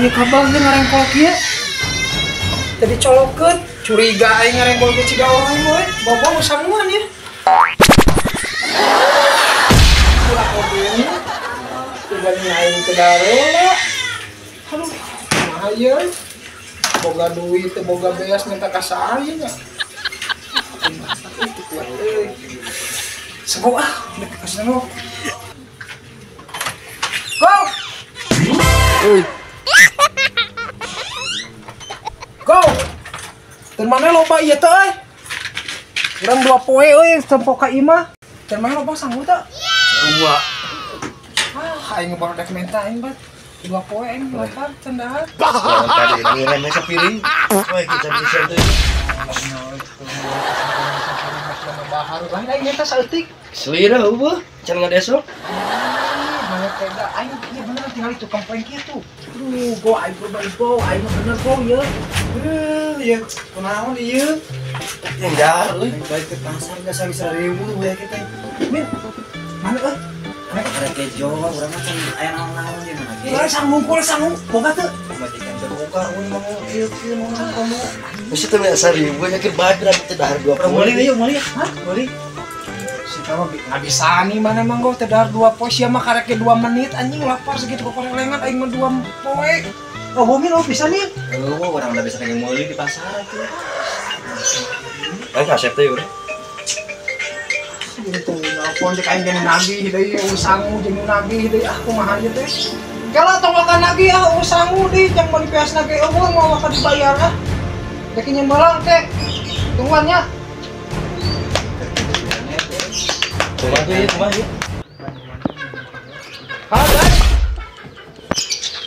ieu kabar ge ngarengkol kieu. Tadi colokeun, curiga aing ngarengkol ke ciga orang we. Bobo samuan ya. Ulah mobilnya. Tinggal aing teh darola. Aduh, kumaha ieu? Boga duit teh boga beas minta ka saya nya. Itu kuat euy. Sebo dek ka sana. Go! Go! Teu mana loba ieu teh euy? Urang 2 poe euy tempo ka imah. Teu mana loba sanggup teh? Dua. Aing baru dek minta aing bat. 2 poe aing lapar cendahan. Tadi ngirim sapiring. Wah, kita bisa teh. Bahar lah aing eta saeutik. Selira eueuh, can ngadesok. Banyak tega aing ieu bener tinggal itu komplain kitu. Aduh, go aing go, aing bener go ieu. Ieu kunaon ieu? Tinggal euy. Baik ke pasar geus 1.000 we kita. Min, mana euy? Ada kejo, urang mah can aya naon-naon ieu mah. Urang sanggup, boga teu? Majikan terbuka mun mau ieu mun kamu. Mesti teh biasa ribu nyakir badra teh dahar 2 poe. Meuli yuk, meuli. Hah? Meuli. Kamu nggak bisa nih mana emang gue tedar 2 poe sih mah karek 2 menit anjing lapar segitu kok lengan aing mah 2 poe. Oh bomin oh bisa nih. Oh orang udah bisa pengen meuli di pasar tuh. Kasep teh urang. Gitu nelpon cek aing jeung nagih deui usangu jeung nagih deui ah kumaha ieu teh. Kala tonggokan nagih ah usangu deui jeung mun PS nagih eueuh mau ka dibayar ah. Dek nyembalang teh. Tungguannya. Bantu ya, kemana? Halo guys.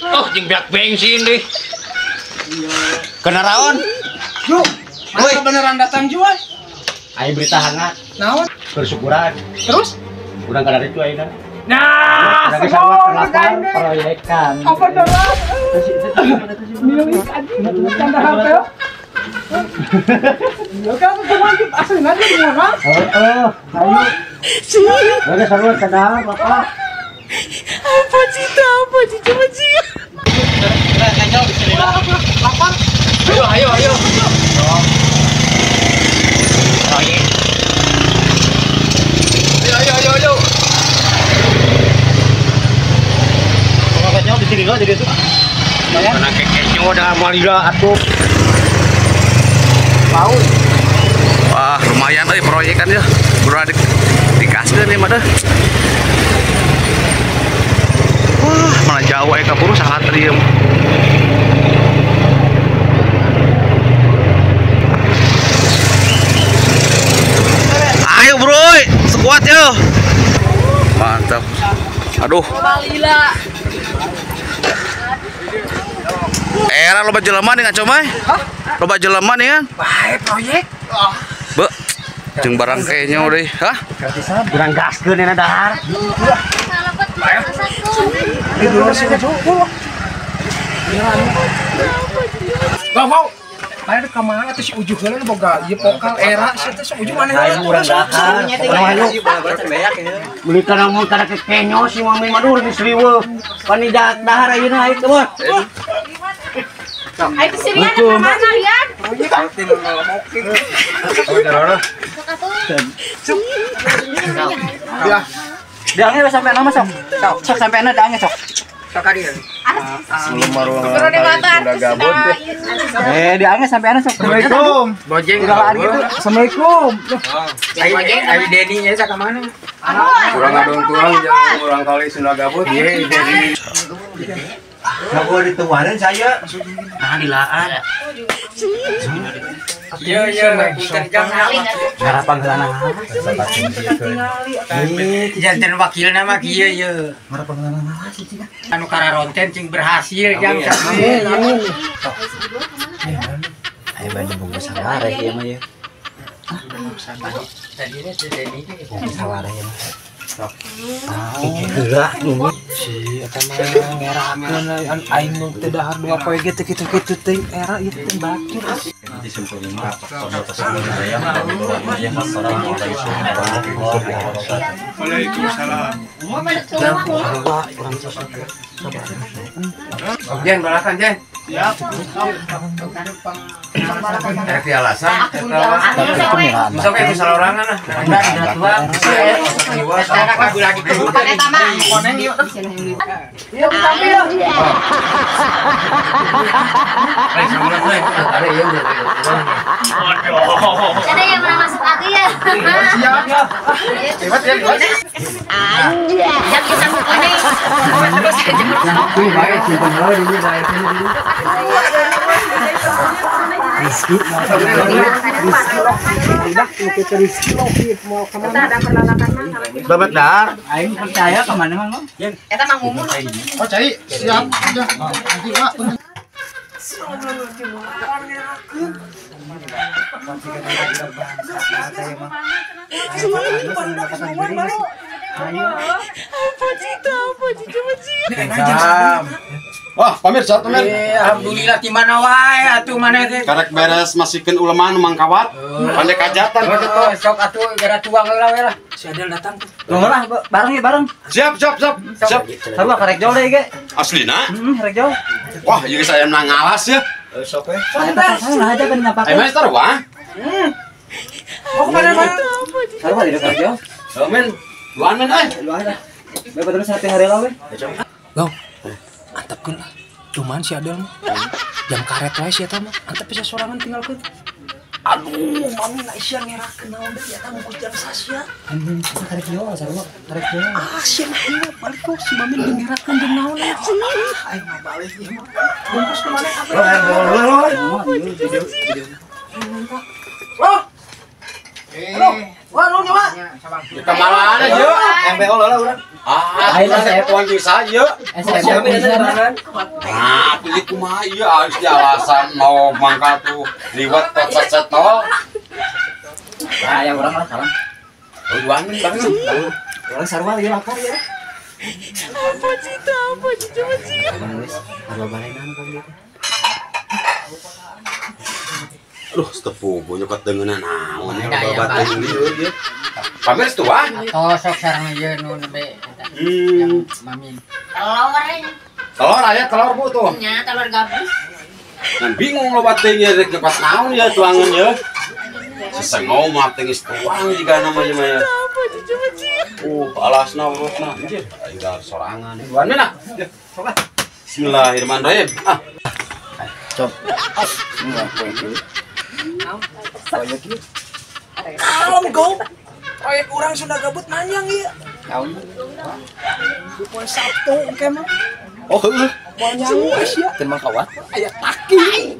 Oh, jeung biak bensin deh. Kenaraon? Yuk, masa beneran datang jual? Ayo berita hangat. Naon? Bersyukuran. Terus? Udah kada ricu ayeuna. Nah, Udah semua kenapa proyekan. apa darah? Milik anjing, canda HP. Ya kan wajib asli aja di mana? Ayo. Udah sarua kada apa? Apa sih coba sih. Lapar. Ayo. Ayo. Makanya di sini lo jadi itu. Karena kekeknya udah malira atuh. Wah, lumayan euy proyekannya. Bro dikasih nih mah dah. Wah, mana jauh aya ka buru sahat tadi. Ayo, Bro. Sekuat yo. Mantap. Aduh. Lila. Era loba jelema nih ngaco mah. Loba jelema nih kan. Bae proyek. Be. Jeung barang kayaknya udah, hah? Gratisan. Kurang gaskeun ena dahar. Mau. Ayo ka mana atuh si Ujuh heula boga ieu pokal era sia teh si Ujuh maneh heula. Beli kana mun kada kekenyo si mami madur geus liweuh. Pani dahar ayeuna ayo kebon. Ayo sirian ke mana Rian? Ya. Daangnya sampai nama sok. Sok sampai ana daangnya sok. Sok ari. Belum maruang. Bro di mata Udah gabut deh. Daangnya sampai ana sok. Assalamualaikum. Bojeng Galaan gitu. Assalamualaikum. Ayo Deni nya ka mana? Kurang adon tuang jangan kurang kali sudah gabut. Iya, jadi. Nggak boleh dituarin saya. Nah, dilaan. Iya, Cara panggilan jantan wakil nama kieu ye. Mara panggilan apa sih Cina? Anu kararonten cing berhasil jang. Ayo banyak bungkus sawara ya mah ya. Tadinya teh Deni Sawara ya mah. gerak dulu. Si eta mah ngerakeun aing teh dahar 2 poe gitu teh era ieu teh bakir. Waalaikumsalam. Jen, balakan Jen. Siap. Ada alasan. Bisa kayak itu salah orangan lah. Ada yang pernah masuk lagi ya? Hebat ya. Anjir, yang kita kuning. Babat dah. Aing percaya ke mana mang? Eta Mang Mumun. Oh, cai. Siap. Udah. Nanti, Pak. Wah, pamirsa tuh men. Alhamdulillah di mana wae atuh mana teh. Karek beres masihkeun ulama nu mangkawat. Pandai kajatan kitu tuh. Sok atuh gara tuang heula we lah. Si Adel datang tuh. Lah bareng ya bareng. Siap. Sarua karek jol deui ge. Aslina? Karek jol. Wah, ieu saya menang ngalas ya. Sok we. Salah aja kan ngapain. Ayo master wah. Oh, kemana, Bang? Sarua di karek jol. Oh men, luan men euy. Lu aja. Bae terus hati hari lah we. Gong. Antepkeun lah. Cuman si Adel mah jam karet wae si eta mah. Antep bisa sorangan tinggalkeun. Aduh, mami na isya ngerakeun naon deui eta mungkus jam sasia. Anjing karek jol sarua karek jol. Ah, sia mah ieu balik kok si mami ngerakeun jeung naon ya. Aing mah balik ieu mah. Bungkus ke mana apa? Oh. Wah, lu nyawa. Kemana aja yuk? MBO lah urang. Ayo saya tuan bisa yuk. SMP Nah, pilih kumaha ieu harus di alasan mau mangkat tuh liwat pet tol. Ah, ya urang lah salam. Oh, luan men bang. Urang sarua ieu lapar ya. Apa cita? Apa barenan kan dia. Aduh, setepu nyokot dengenan naon ya babat ieu ieu. Pamer tuh ah. Oh, sok sareng ieu nu be. Mami. Telur aya telur bu tuh. Nya telur gabus. Kan bingung lo batin ya rek pas naon ya tuangan ya. Sesengau mah teh geus tuang jiga namanya mah ya. Alasna urutna. Anjir, aing da sorangan. Duan mana? Bismillahirrahmanirrahim. Ah. Cop. Kalem, Gong. Proyek orang sudah gabut nanyang ieu. Kaum. Di poe Sabtu engke mah. Oh, heuh. Moal nyangu sia. Teu mangkawat. Aya taki.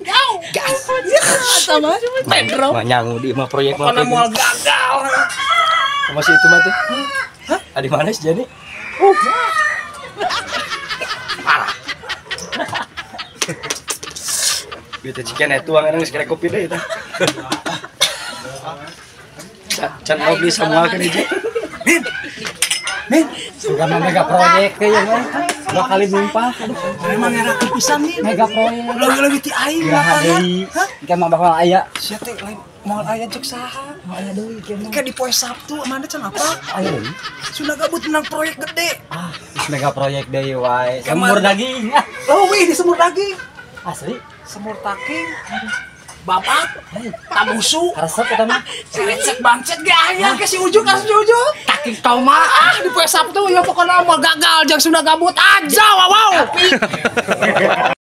Gas. Sama Pedro. Nyangu di mah proyek mah. Kana moal gagal. Masih itu mah tuh. Hah? Adi mana sih Jani? Parah. Beta cikan itu orang sekali kopi deh itu. Can mau beli semua kan aja. Min, sudah mega proyek kayaknya. Dua kali numpah. Memang era kepisan nih. Mega proyek. Lagi ti aing Ya lapangan. deui. Ikan mah bakal aya. Sia teh lain moal aya cek saha. Aya deui ikan mah. Kayak di poe Sabtu mana can apa? Aya deui. Sudah gabut menang proyek gede. Ah, mega proyek deui wae. Semur daging. Oh, wih di semur daging. Asli. Semur taking. Babat, tabusu, Resep eta mah. recek bancet ge aya ke si Ujug ka si Ujug. Taking kau mah. Ah, di poe Sabtu ya pokona moal gagal jeung sudah gabut aja wow.